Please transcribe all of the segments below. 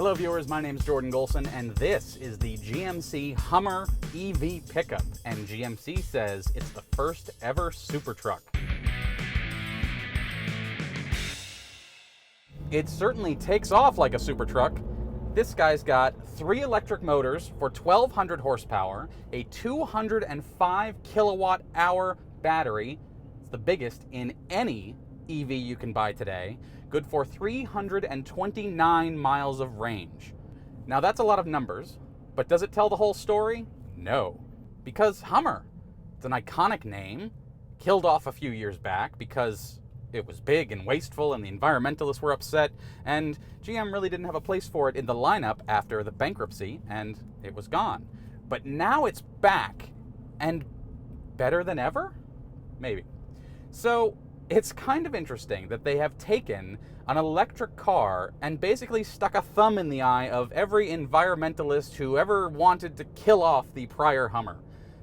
Hello viewers, my name's Jordan Golson, and this is the GMC Hummer EV Pickup, and GMC says it's the first ever super truck. It certainly takes off like a super truck. This guy's got 3 electric motors for 1,200 horsepower, a 205 kilowatt hour battery. It's the biggest in any EV you can buy today, good for 329 miles of range. Now that's a lot of numbers, but does it tell the whole story? No, because Hummer, it's an iconic name, killed off a few years back because it was big and wasteful and the environmentalists were upset, and GM really didn't have a place for it in the lineup after the bankruptcy, and it was gone. But now it's back, and better than ever? Maybe. So it's kind of interesting that they have taken an electric car and basically stuck a thumb in the eye of every environmentalist who ever wanted to kill off the prior Hummer,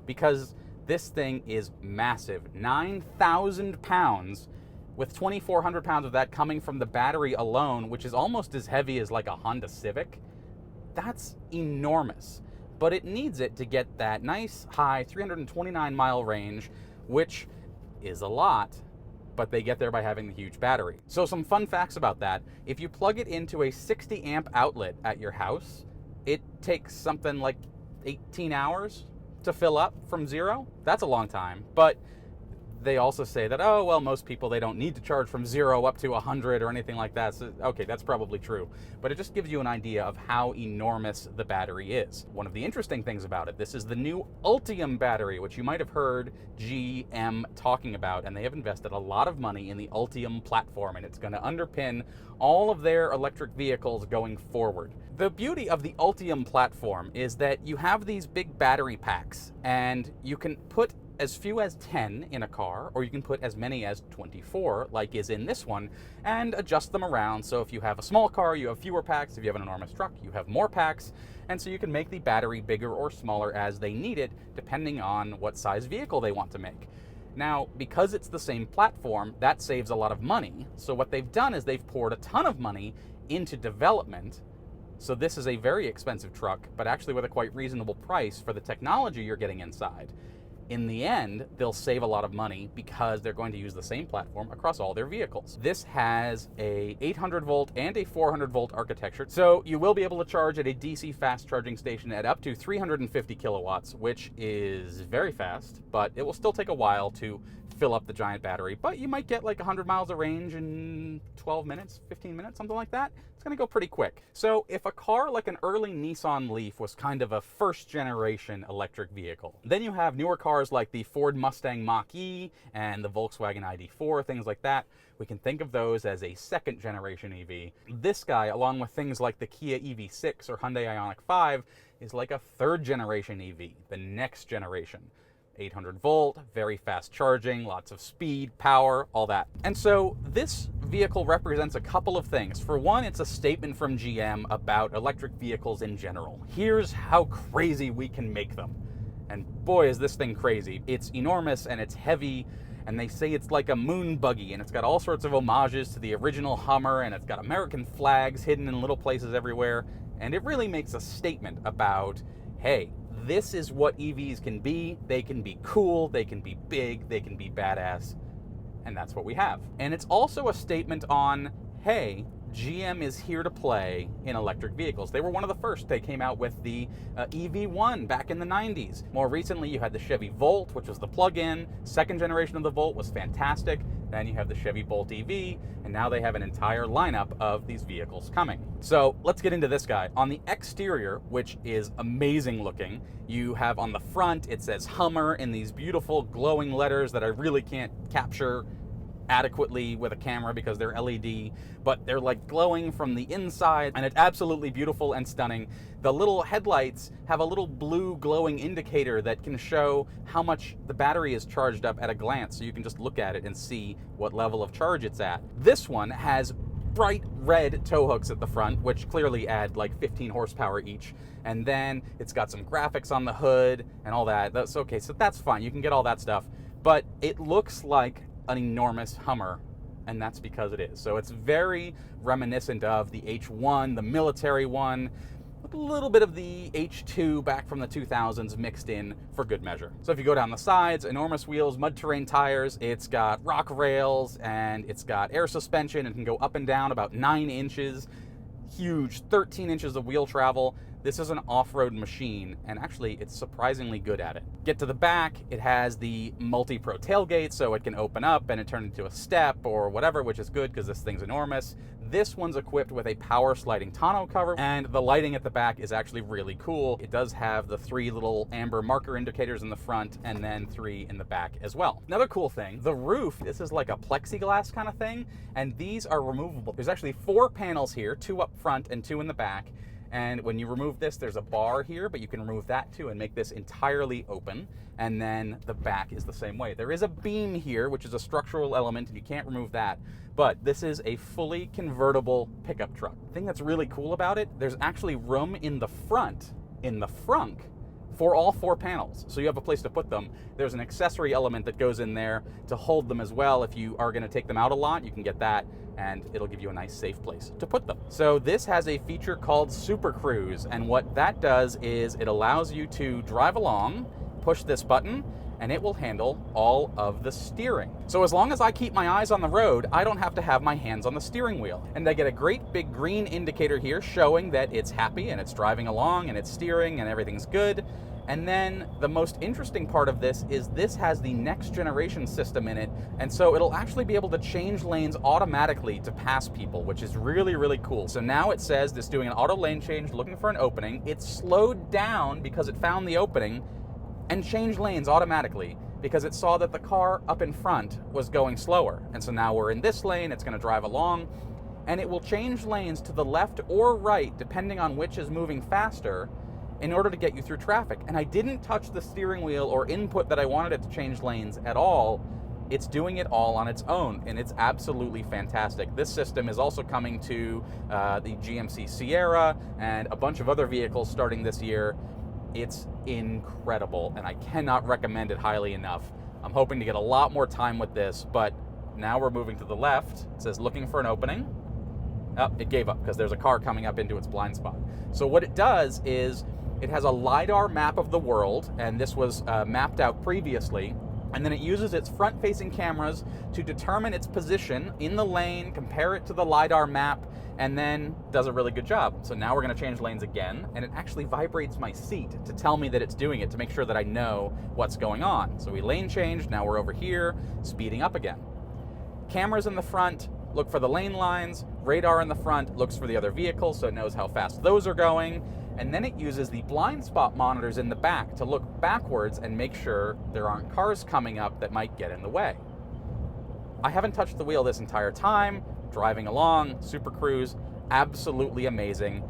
because this thing is massive. 9,000 pounds, with 2,400 pounds of that coming from the battery alone, which is almost as heavy as like a Honda Civic. That's enormous, but it needs it to get that nice high 329 mile range, which is a lot, but they get there by having the huge battery. So some fun facts about that: if you plug it into a 60 amp outlet at your house, it takes something like 18 hours to fill up from zero. That's a long time, but they also say that, oh, well, most people, they don't need to charge from 0 up to 100 or anything like that. So, okay, that's probably true. But it just gives you an idea of how enormous the battery is. One of the interesting things about it, this is the new Ultium battery, which you might have heard GM talking about, and they have invested a lot of money in the Ultium platform, and it's going to underpin all of their electric vehicles going forward. The beauty of the Ultium platform is that you have these big battery packs, and you can put as few as 10 in a car, or you can put as many as 24, like is in this one, and adjust them around. So if you have a small car, you have fewer packs. If you have an enormous truck, you have more packs. And so you can make the battery bigger or smaller as they need it, depending on what size vehicle they want to make. Now, because it's the same platform, that saves a lot of money. So what they've done is they've poured a ton of money into development. So this is a very expensive truck, but actually with a quite reasonable price for the technology you're getting inside. In the end, they'll save a lot of money because they're going to use the same platform across all their vehicles. This has a 800 volt and a 400 volt architecture, so you will be able to charge at a DC fast charging station at up to 350 kilowatts, which is very fast, but it will still take a while to fill up the giant battery. But you might get like 100 miles of range in 12 minutes, 15 minutes, something like that. It's going to go pretty quick. So if a car like an early Nissan Leaf was kind of a first generation electric vehicle, then you have newer cars like the Ford Mustang Mach-E and the Volkswagen ID.4, things like that. We can think of those as a second generation EV. This guy, along with things like the Kia EV6 or Hyundai Ioniq 5, is like a third generation EV, the next generation. 800 volt, very fast charging, lots of speed, power, all that. And so this vehicle represents a couple of things. For one, it's a statement from GM about electric vehicles in general. Here's how crazy we can make them. And boy, is this thing crazy. It's enormous and it's heavy, and they say it's like a moon buggy, and it's got all sorts of homages to the original Hummer, and it's got American flags hidden in little places everywhere. And it really makes a statement about, hey, this is what EVs can be. They can be cool, they can be big, they can be badass, and that's what we have. And it's also a statement on, hey, GM is here to play in electric vehicles. They were one of the first. They came out with the EV1 back in the 90s. More recently, you had the Chevy Volt, which was the plug-in. Second generation of the Volt was fantastic. Then you have the Chevy Bolt EV, and now they have an entire lineup of these vehicles coming. So let's get into this guy. On the exterior, which is amazing looking, you have on the front, it says Hummer in these beautiful glowing letters that I really can't capture adequately with a camera because they're LED, but they're like glowing from the inside, and it's absolutely beautiful and stunning. The little headlights have a little blue glowing indicator that can show how much the battery is charged up at a glance, so you can just look at it and see what level of charge it's at. This one has bright red tow hooks at the front, which clearly add like 15 horsepower each, and then it's got some graphics on the hood and all that. That's okay, so that's fine, you can get all that stuff, but it looks like an enormous Hummer and that's because it is. So it's very reminiscent of the H1, the military one, with a little bit of the H2 back from the 2000s mixed in for good measure. So if you go down the sides, enormous wheels, mud terrain tires, it's got rock rails, and it's got air suspension, and can go up and down about 9 inches, huge 13 inches of wheel travel. This is an off-road machine, and actually it's surprisingly good at it. Get to the back, it has the multi-pro tailgate, so it can open up and it turns into a step or whatever, which is good because this thing's enormous. This one's equipped with a power sliding tonneau cover, and the lighting at the back is actually really cool. It does have the 3 little amber marker indicators in the front and then 3 in the back as well. Another cool thing, the roof, this is like a plexiglass kind of thing, and these are removable. There's actually 4 panels here, 2 up front and 2 in the back. And when you remove this, there's a bar here, but you can remove that too and make this entirely open. And then the back is the same way. There is a beam here, which is a structural element, and you can't remove that. But this is a fully convertible pickup truck. The thing that's really cool about it, there's actually room in the front, for all 4 panels. So you have a place to put them. There's an accessory element that goes in there to hold them as well. If you are gonna take them out a lot, you can get that, and it'll give you a nice safe place to put them. So this has a feature called Super Cruise, and what that does is it allows you to drive along, push this button, and it will handle all of the steering. So as long as I keep my eyes on the road, I don't have to have my hands on the steering wheel. And I get a great big green indicator here showing that it's happy and it's driving along and it's steering and everything's good. And then the most interesting part of this is this has the next generation system in it, and so it'll actually be able to change lanes automatically to pass people, which is really, really cool. So now it says it's doing an auto lane change, looking for an opening. It slowed down because it found the opening and changed lanes automatically because it saw that the car up in front was going slower. And so now we're in this lane, it's gonna drive along, and it will change lanes to the left or right depending on which is moving faster, in order to get you through traffic. And I didn't touch the steering wheel or input that I wanted it to change lanes at all. It's doing it all on its own, and it's absolutely fantastic. This system is also coming to the GMC Sierra and a bunch of other vehicles starting this year. It's incredible, and I cannot recommend it highly enough. I'm hoping to get a lot more time with this, but now we're moving to the left. It says looking for an opening. Oh, it gave up because there's a car coming up into its blind spot. So what it does is it has a LiDAR map of the world, and this was mapped out previously, and then it uses its front-facing cameras to determine its position in the lane, compare it to the LiDAR map, and then does a really good job. So now we're gonna change lanes again, and it actually vibrates my seat to tell me that it's doing it, to make sure that I know what's going on. So we lane changed, now we're over here, speeding up again. Cameras in the front look for the lane lines, radar in the front looks for the other vehicles, so it knows how fast those are going, and then it uses the blind spot monitors in the back to look backwards and make sure there aren't cars coming up that might get in the way. I haven't touched the wheel this entire time, driving along, Super Cruise, absolutely amazing.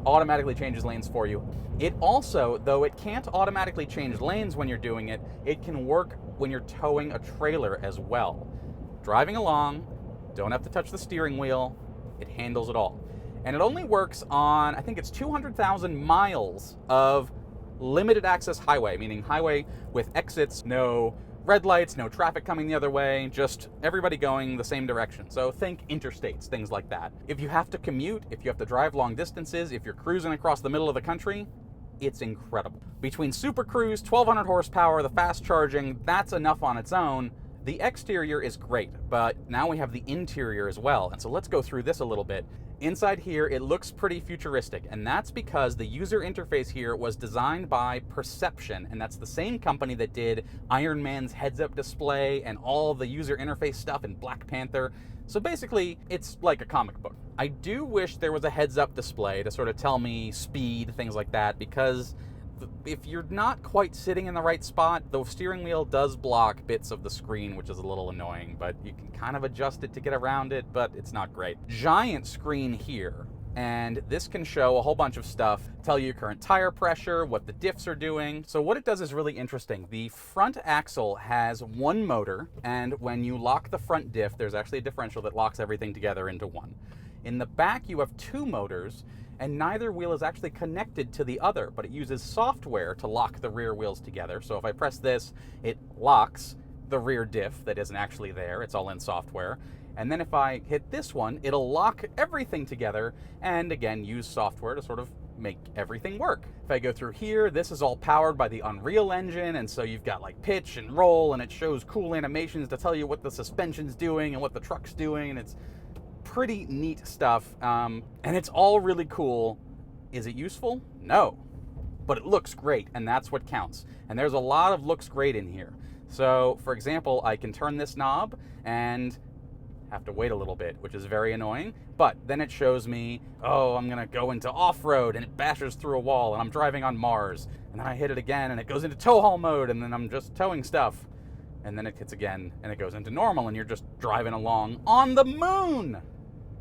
Automatically changes lanes for you. It also, though it can't automatically change lanes when you're doing it, it can work when you're towing a trailer as well. Driving along, don't have to touch the steering wheel, it handles it all. And it only works on, I think it's 200,000 miles of limited access highway, meaning highway with exits, no red lights, no traffic coming the other way, just everybody going the same direction. So think interstates, things like that. If you have to commute, if you have to drive long distances, if you're cruising across the middle of the country, it's incredible. Between Super Cruise, 1,200 horsepower, the fast charging, that's enough on its own. The exterior is great, but now we have the interior as well. And so let's go through this a little bit. Inside here, it looks pretty futuristic, and that's because the user interface here was designed by Perception, and that's the same company that did Iron Man's heads-up display and all the user interface stuff in Black Panther. So basically, it's like a comic book. I do wish there was a heads-up display to sort of tell me speed, things like that, because if you're not quite sitting in the right spot, the steering wheel does block bits of the screen, which is a little annoying, but you can kind of adjust it to get around it, but it's not great. Giant screen here, and this can show a whole bunch of stuff, tell you current tire pressure, what the diffs are doing. So what it does is really interesting. The front axle has one motor, and when you lock the front diff, there's actually a differential that locks everything together into one. In the back, you have 2 motors, and neither wheel is actually connected to the other, but it uses software to lock the rear wheels together. So if I press this, it locks the rear diff that isn't actually there. It's all in software. And then if I hit this one, it'll lock everything together and again use software to sort of make everything work. If I go through here, this is all powered by the Unreal Engine, and so you've got like pitch and roll, and it shows cool animations to tell you what the suspension's doing and what the truck's doing, and it's pretty neat stuff. And it's all really cool. Is it useful? No. But it looks great, and that's what counts. And there's a lot of looks great in here. So, for example, I can turn this knob and have to wait a little bit, which is very annoying. But then it shows me, oh, I'm gonna go into off-road, and it bashes through a wall, and I'm driving on Mars. And then I hit it again, and it goes into tow haul mode, and then I'm just towing stuff. And then it hits again, and it goes into normal, and you're just driving along on the moon.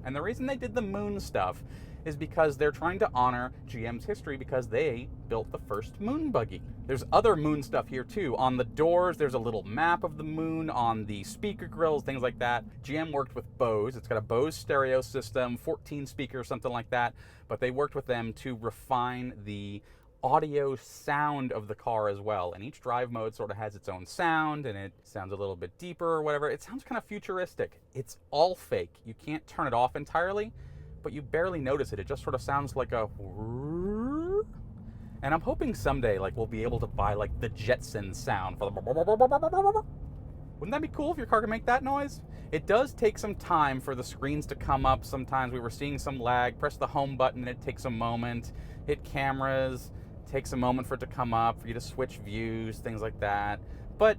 And the reason they did the moon stuff is because they're trying to honor GM's history, because they built the first moon buggy. There's other moon stuff here too. On the doors, there's a little map of the moon. On the speaker grills, things like that. GM worked with Bose. It's got a Bose stereo system, 14 speakers, something like that. But they worked with them to refine the audio sound of the car as well. And each drive mode sort of has its own sound, and it sounds a little bit deeper or whatever. It sounds kind of futuristic. It's all fake. You can't turn it off entirely, but you barely notice it. It just sort of sounds like a... And I'm hoping someday, like, we'll be able to buy, like, the Jetsons sound for the... Wouldn't that be cool if your car could make that noise? It does take some time for the screens to come up. Sometimes we were seeing some lag. Press the home button, and it takes a moment. Hit cameras, takes a moment for it to come up, for you to switch views, things like that. But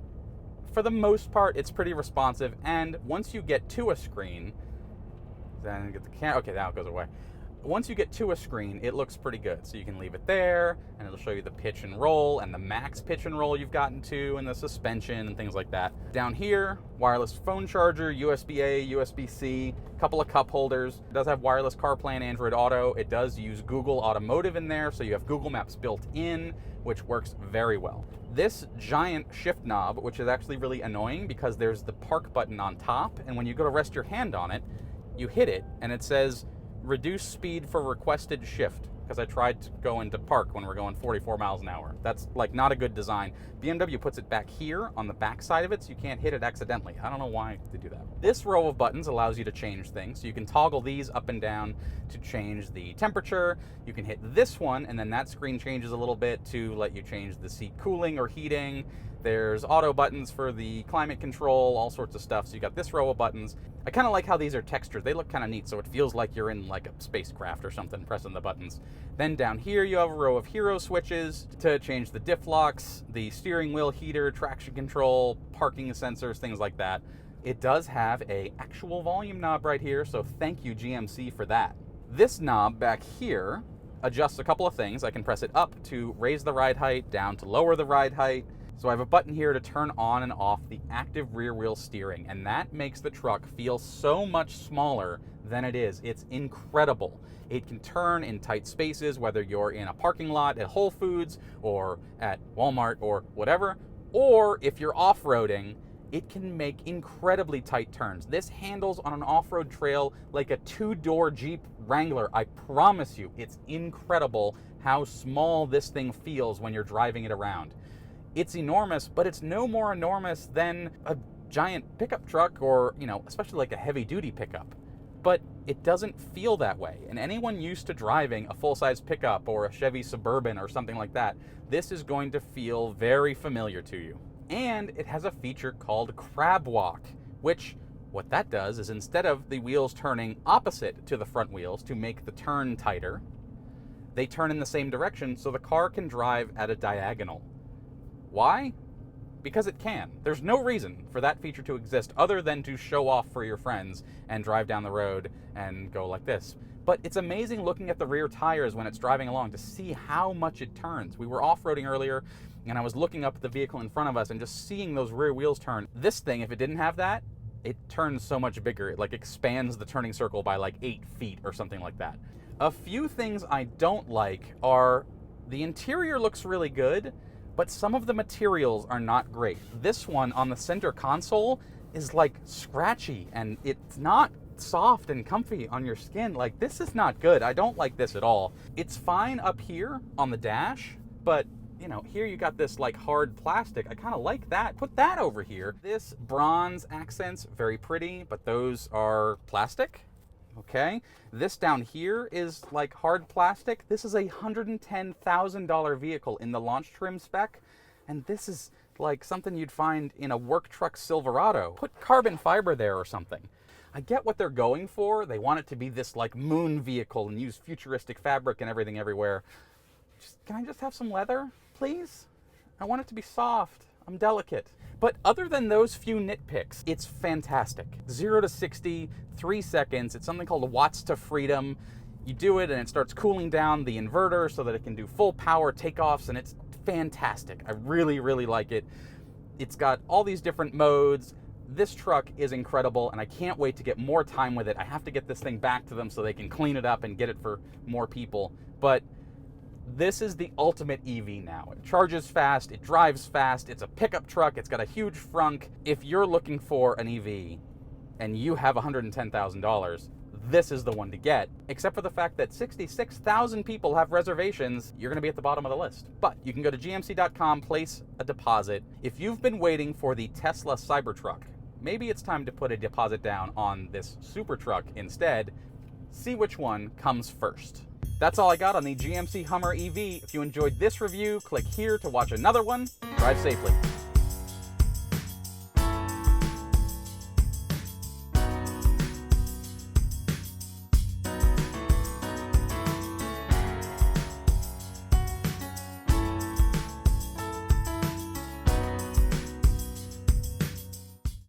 for the most part, it's pretty responsive. And once you get to a screen, then get the camera. Okay, now it goes away. Once you get to a screen, it looks pretty good. So you can leave it there, and it'll show you the pitch and roll, and the max pitch and roll you've gotten to, and the suspension, and things like that. Down here, wireless phone charger, USB-A, USB-C, couple of cup holders. It does have wireless CarPlay and Android Auto. It does use Google Automotive in there, so you have Google Maps built in, which works very well. This giant shift knob, which is actually really annoying because there's the park button on top, and when you go to rest your hand on it, you hit it, and it says, reduce speed for requested shift, because I tried to go into park when we're going 44 miles an hour. That's like not a good design. BMW puts it back here on the back side of it, so you can't hit it accidentally. I don't know why they do that. This row of buttons allows you to change things. So you can toggle these up and down to change the temperature. You can hit this one, and then that screen changes a little bit to let you change the seat cooling or heating. There's auto buttons for the climate control, all sorts of stuff. So you got this row of buttons. I kind of like how these are textured. They look kind of neat, so it feels like you're in like a spacecraft or something pressing the buttons. Then down here you have a row of hero switches to change the diff locks, the steering wheel heater, traction control, parking sensors, things like that. It does have a actual volume knob right here, so thank you GMC for that. This knob back here adjusts a couple of things. I can press it up to raise the ride height, down to lower the ride height. So I have a button here to turn on and off the active rear wheel steering, and that makes the truck feel so much smaller than it is. It's incredible. It can turn in tight spaces, whether you're in a parking lot at Whole Foods or at Walmart or whatever, or if you're off-roading, it can make incredibly tight turns. This handles on an off-road trail like a two-door Jeep Wrangler. I promise you, it's incredible how small this thing feels when you're driving it around. It's enormous, but it's no more enormous than a giant pickup truck or, you know, especially like a heavy-duty pickup. But it doesn't feel that way. And anyone used to driving a full-size pickup or a Chevy Suburban or something like that, this is going to feel very familiar to you. And it has a feature called crab walk, which what that does is instead of the wheels turning opposite to the front wheels to make the turn tighter, they turn in the same direction so the car can drive at a diagonal. Why? Because it can. There's no reason for that feature to exist other than to show off for your friends and drive down the road and go like this. But it's amazing looking at the rear tires when it's driving along to see how much it turns. We were off-roading earlier, and I was looking up at the vehicle in front of us and just seeing those rear wheels turn. This thing, if it didn't have that, it turns so much bigger. It like expands the turning circle by like 8 feet or something like that. A few things I don't like are the interior looks really good, but some of the materials are not great. This one on the center console is like scratchy, and it's not soft and comfy on your skin. Like, this is not good. I don't like this at all. It's fine up here on the dash, but you know, here you got this like hard plastic. I kind of like that. Put that over here. This bronze accents, very pretty, but those are plastic. Okay. This down here is like hard plastic. This is a $110,000 vehicle in the launch trim spec. And this is like something you'd find in a work truck Silverado. Put carbon fiber there or something. I get what they're going for. They want it to be this like moon vehicle and use futuristic fabric and everything everywhere. Can I just have some leather, please? I want it to be soft. I'm delicate. But other than those few nitpicks, it's fantastic. 0 to 60, 3 seconds. It's something called watts to freedom. You do it and it starts cooling down the inverter so that it can do full power takeoffs, and it's fantastic. I really, really like it. It's got all these different modes. This truck is incredible, and I can't wait to get more time with it. I have to get this thing back to them so they can clean it up and get it for more people. But this is the ultimate EV now. It charges fast, it drives fast, it's a pickup truck, it's got a huge frunk. If you're looking for an EV and you have $110,000, this is the one to get. Except for the fact that 66,000 people have reservations, you're gonna be at the bottom of the list. But you can go to gmc.com, place a deposit. If you've been waiting for the Tesla Cybertruck, maybe it's time to put a deposit down on this super truck instead. See which one comes first. That's all I got on the GMC Hummer EV. If you enjoyed this review, click here to watch another one. Drive safely.